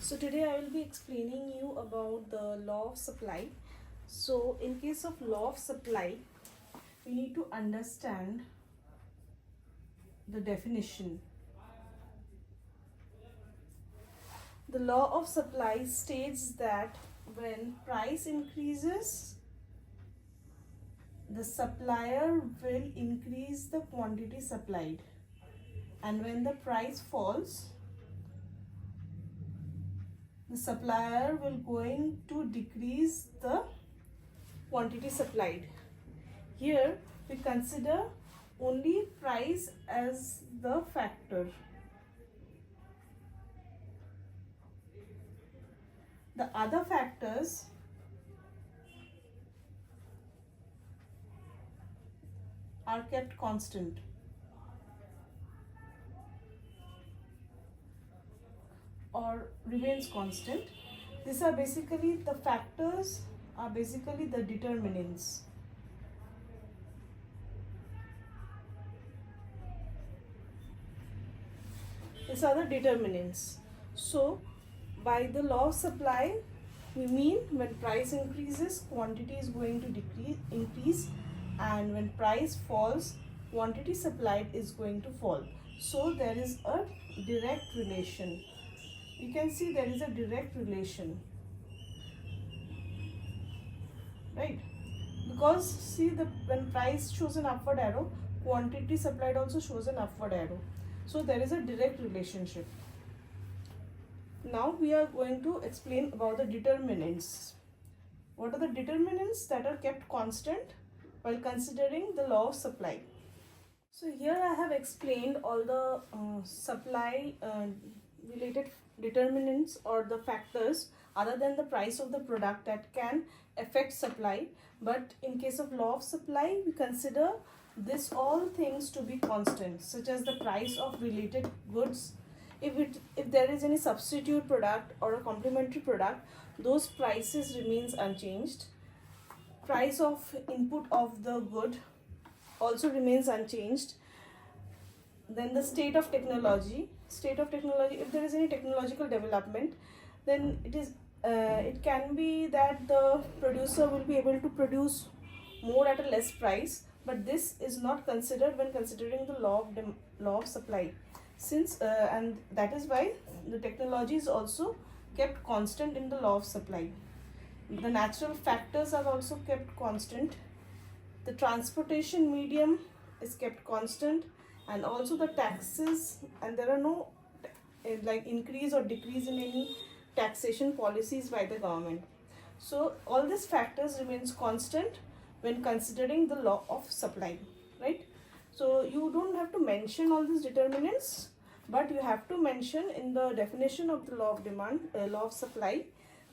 So today I will be explaining you about the law of supply. So in case of law of supply, we need to understand the definition. The law of supply states that when price increases, the supplier will increase the quantity supplied, and when the price falls, the supplier will going to decrease the quantity supplied. Here we consider only price as the factor. The other factors are kept constant. Or remains constant. These are basically the factors, are basically the determinants. These are the determinants. So by the law of supply, we mean when price increases, quantity is going to increase, and when price falls, quantity supplied is going to fall. So there is a direct relation. You can see there is a direct relation, right? Because see, when price shows an upward arrow, quantity supplied also shows an upward arrow. So there is a direct relationship. Now we are going to explain about the determinants. What are the determinants that are kept constant while considering the law of supply? So here I have explained all the supply related determinants or the factors other than the price of the product that can affect supply. But in case of law of supply, we consider this all things to be constant, such as the price of related goods. If there is any substitute product or a complementary product, those prices remains unchanged. Price of input of the good also remains unchanged. Then the state of technology, if there is any technological development, then it can be that the producer will be able to produce more at a less price, but this is not considered when considering the law of supply, since and that is why the technology is also kept constant in the law of supply. The natural factors are also kept constant. The transportation medium is kept constant, and also the taxes, and there are no like increase or decrease in any taxation policies by the government. So all these factors remains constant when considering the law of supply, right? So you don't have to mention all these determinants, but you have to mention in the definition of the law of demand, law of supply,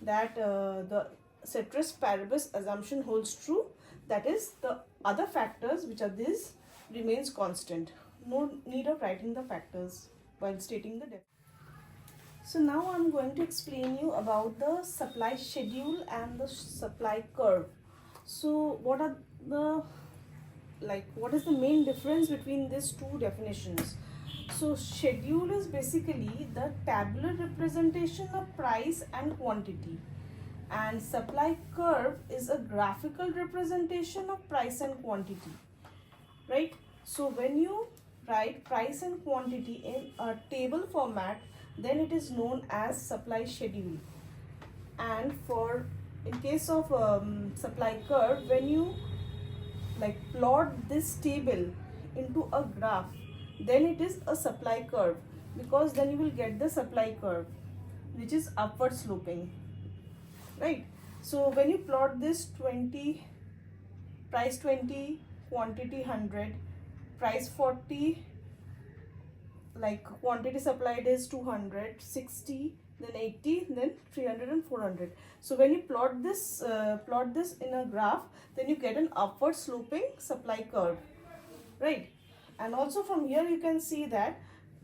that the ceteris paribus assumption holds true. That is, the other factors, which are these, remains constant. No need of writing the factors while stating the definition. So now I'm going to explain you about the supply schedule and the supply curve. So what is the main difference between these two definitions? So schedule is basically the tabular representation of price and quantity, and supply curve is a graphical representation of price and quantity, right? So when you write price and quantity in a table format, then it is known as supply schedule. And for in case of supply curve, when you plot this table into a graph, then it is a supply curve, because then you will get the supply curve which is upward sloping, right? So when you plot this 20, price 20, quantity 100, price 40, like quantity supplied is 200, 60, then 80, then 300 and 400. So when you plot this in a graph, then you get an upward sloping supply curve, right? And also from here you can see that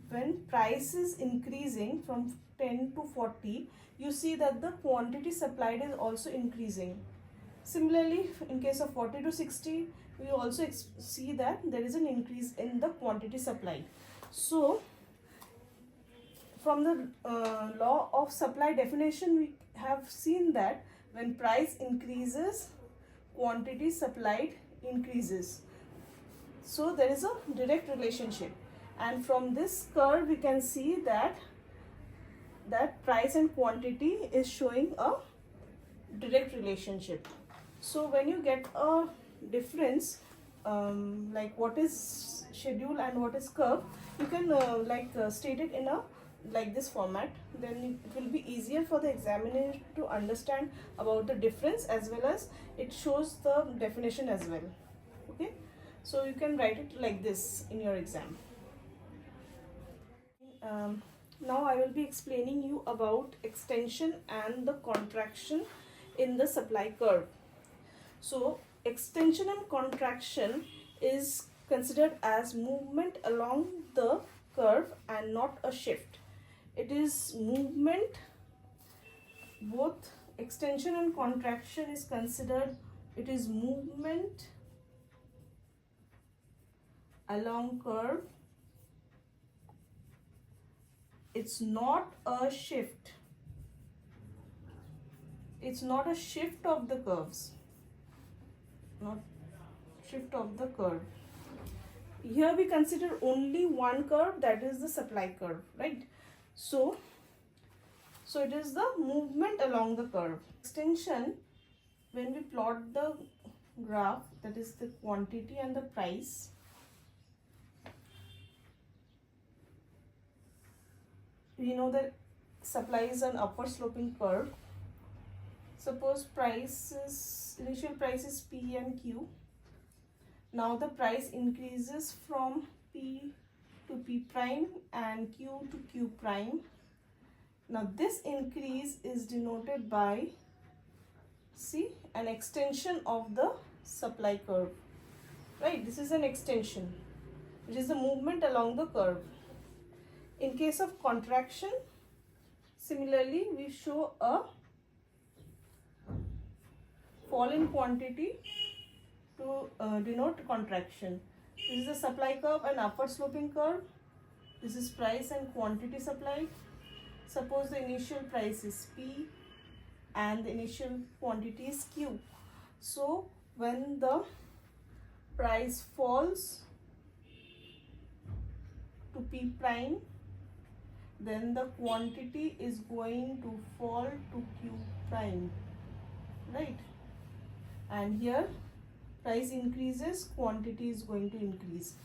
when price is increasing from 10 to 40, you see that the quantity supplied is also increasing. Similarly, in case of 40 to 60, we also see that there is an increase in the quantity supplied. So from the law of supply definition, we have seen that when price increases, quantity supplied increases. So there is a direct relationship, and from this curve we can see that price and quantity is showing a direct relationship. So when you get a difference, like what is schedule and what is curve, you can state it in a like this format. Then it will be easier for the examiner to understand about the difference, as well as it shows the definition as well. Okay, so you can write it like this in your exam. Now I will be explaining you about extension and the contraction in the supply curve. So extension and contraction is considered as movement along the curve and not a shift. It is movement. Both extension and contraction is considered, it is movement along curve. It's not a shift. It's not a shift of the curves. Not shift of the curve. Here we consider only one curve, that is the supply curve, right? So it is the movement along the curve. Extension, when we plot the graph, that is the quantity and the price, we know that supply is an upward sloping curve. Suppose initial price is P and Q. Now the price increases from P to P prime and Q to Q prime. Now this increase is denoted by, see, an extension of the supply curve, right? This is an extension, which is the movement along the curve. In case of contraction, similarly, we show a fall in quantity to denote contraction. This is the supply curve, an upward sloping curve. This is price and quantity supplied. Suppose the initial price is P and the initial quantity is Q. So when the price falls to P prime, then the quantity is going to fall to Q prime, right? And here price increases, quantity is going to increase.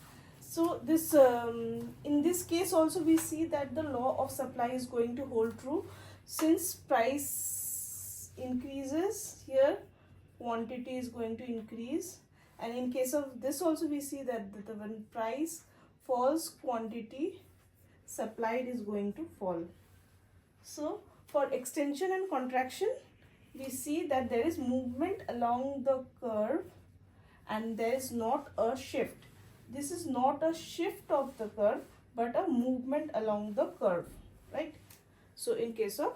So this in this case also we see that the law of supply is going to hold true. Since price increases, here quantity is going to increase, and in case of this also we see that when price falls, quantity supplied is going to fall. So for extension and contraction, we see that there is movement along the curve and there is not a shift. This is not a shift of the curve, but a movement along the curve, right? So in case of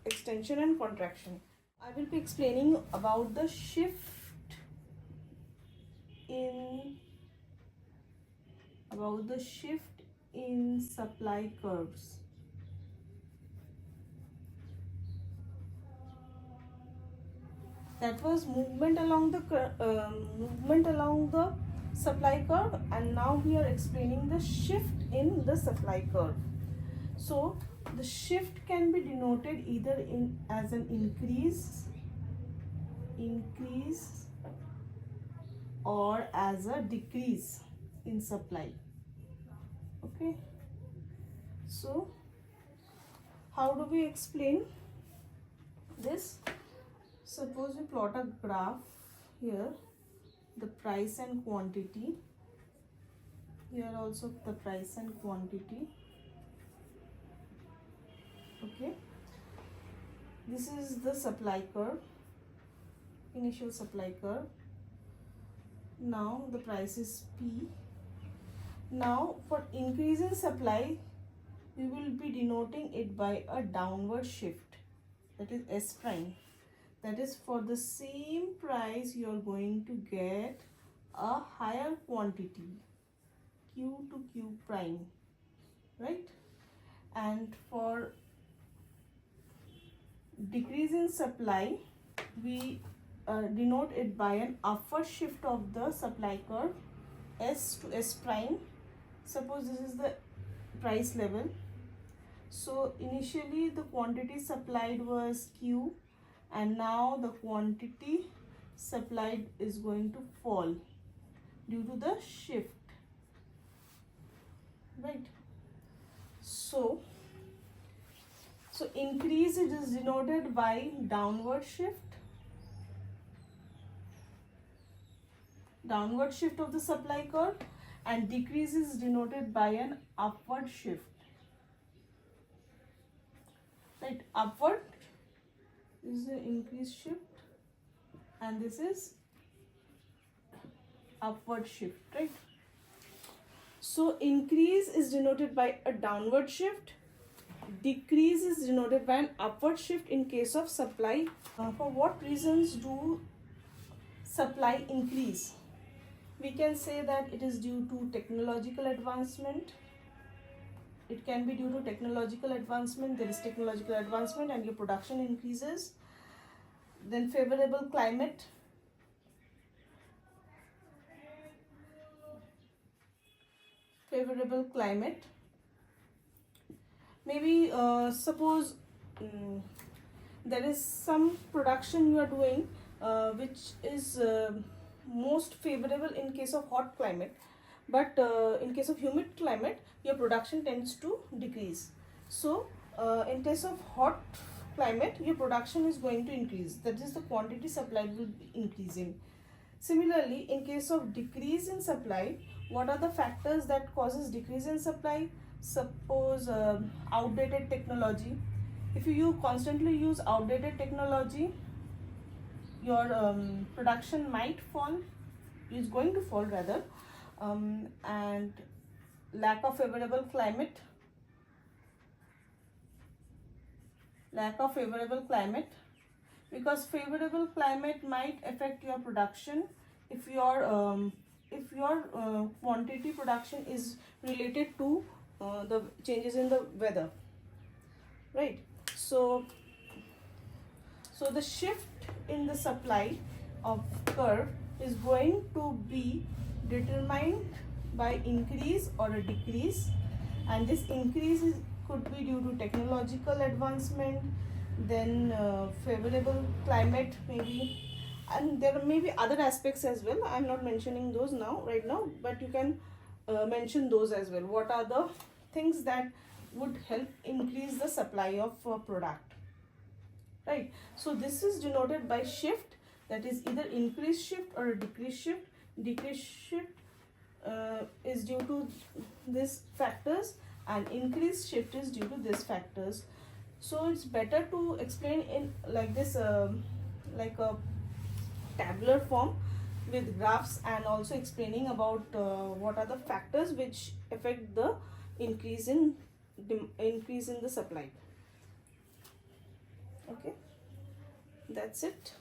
extension and contraction, I will be explaining about the shift in supply curves. That was movement along the supply curve, and now we are explaining the shift in the supply curve. So the shift can be denoted either as an increase or as a decrease in supply. Okay, so how do we explain this? Suppose we plot a graph here, the price and quantity, here also the price and quantity. Okay, this is the supply curve, initial supply curve. Now the price is P. Now for increase in supply, we will be denoting it by a downward shift, that is S prime. That is, for the same price you are going to get a higher quantity, Q to Q prime, right? and for decrease in supply we denote it by an upward shift of the supply curve S to S prime. Suppose this is the price level. So initially the quantity supplied was Q, and now the quantity supplied is going to fall due to the shift, right? So increase, it is denoted by downward shift of the supply curve, and decrease is denoted by an upward shift, right? Upward is the increase shift and this is upward shift, right? So increase is denoted by a downward shift, decrease is denoted by an upward shift in case of supply. For what reasons do supply increase? We can say that it is due to technological advancement. It can be due to technological advancement. There is technological advancement and your production increases. Then favorable climate. Maybe suppose there is some production you are doing which is most favorable in case of hot climate, but in case of humid climate your production tends to decrease. So in case of hot climate your production is going to increase, that is the quantity supplied will be increasing. Similarly, in case of decrease in supply, what are the factors that causes decrease in supply? Suppose outdated technology. If you constantly use outdated technology, your production might fall, is going to fall rather, and lack of favorable climate, because favorable climate might affect your production if your quantity production is related to the changes in the weather, right? So the shift in the supply of curve is going to be determined by increase or a decrease, and this increase could be due to technological advancement, then favorable climate maybe, and there may be other aspects as well. I'm not mentioning those right now, but you can mention those as well. What are the things that would help increase the supply of product, right? So this is denoted by shift, that is either increase shift or a decrease shift. Decrease shift is due to these factors and increase shift is due to these factors. So it's better to explain in like this, like a tabular form with graphs, and also explaining about what are the factors which affect the increase in the supply. Okay, that's it.